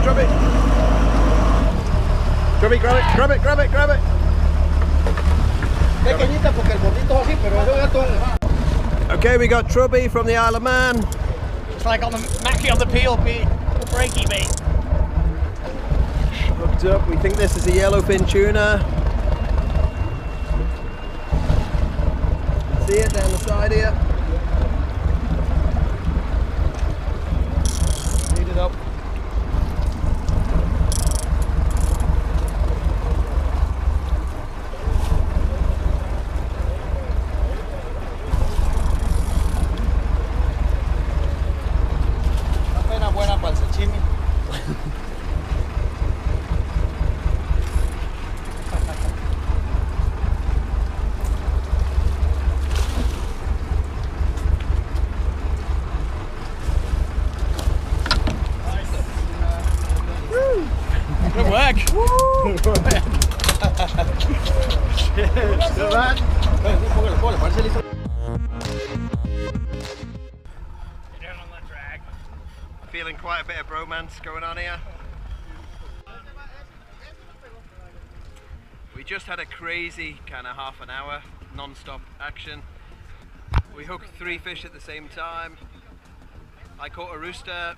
drop it. Chubby, grab it, grab it, grab it, grab it. Pequeñita porque el gordito así, pero eso ya todo. Okay, we got Trubby from the Isle of Man. It's like on the Mackie on the PLP, the breaky bait. Hooked up, we think this is a yellowfin tuna. See it down the side here. Lead it up. Una pena buena para el sashimi. Good work. Feeling quite a bit of bromance going on here. We just had a crazy kind of half an hour non-stop action. We hooked 3 fish at the same time. I caught a rooster,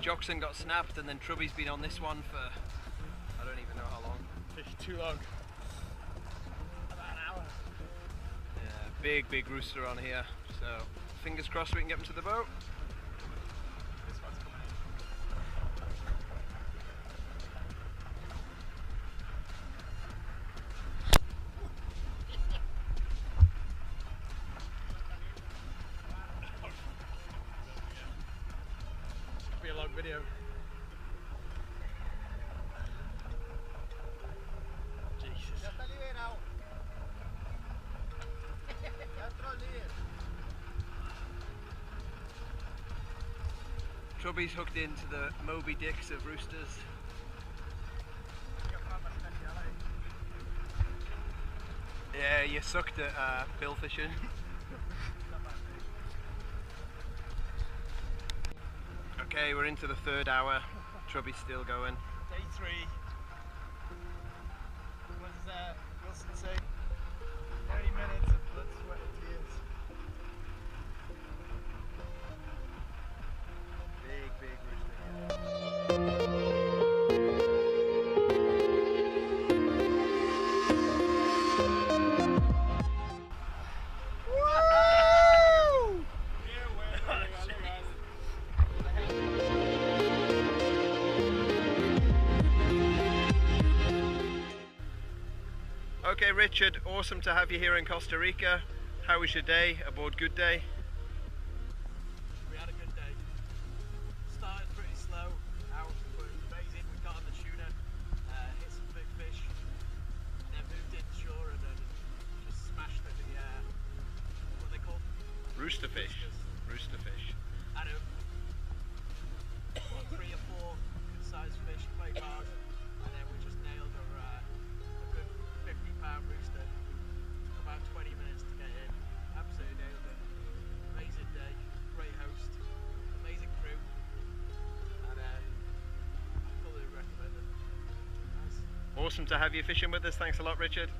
Jockson got snapped, and then Trubby's been on this one for I don't even know how long. Too long. About an hour. Yeah, big rooster on here. So fingers crossed we can get him to the boat. This one's coming in. Be a long video. Jesus. Trubby's hooked into the Moby Dicks of roosters. Yeah, you sucked at bill fishing. Okay, we're into the 3rd hour. Trubby's still going. Day 3. What does Wilson say? 30 minutes of blood, sweat and tears. Big rooster. Okay, Richard, awesome to have you here in Costa Rica. How was your day aboard Good Day? We had a good day. Started pretty slow out, but it was amazing. We got on the tuna, hit some big fish, and then moved inshore and then just smashed the what are they called? Rooster fish. Rooster fish. I know. 3 or 4 good sized fish, played hard, and then we just nailed a good 50-pound rooster. Took about 20 minutes to get in. Absolutely nailed it. Amazing day, great host, amazing crew, and I fully recommend it. Nice. Awesome to have you fishing with us. Thanks a lot, Richard.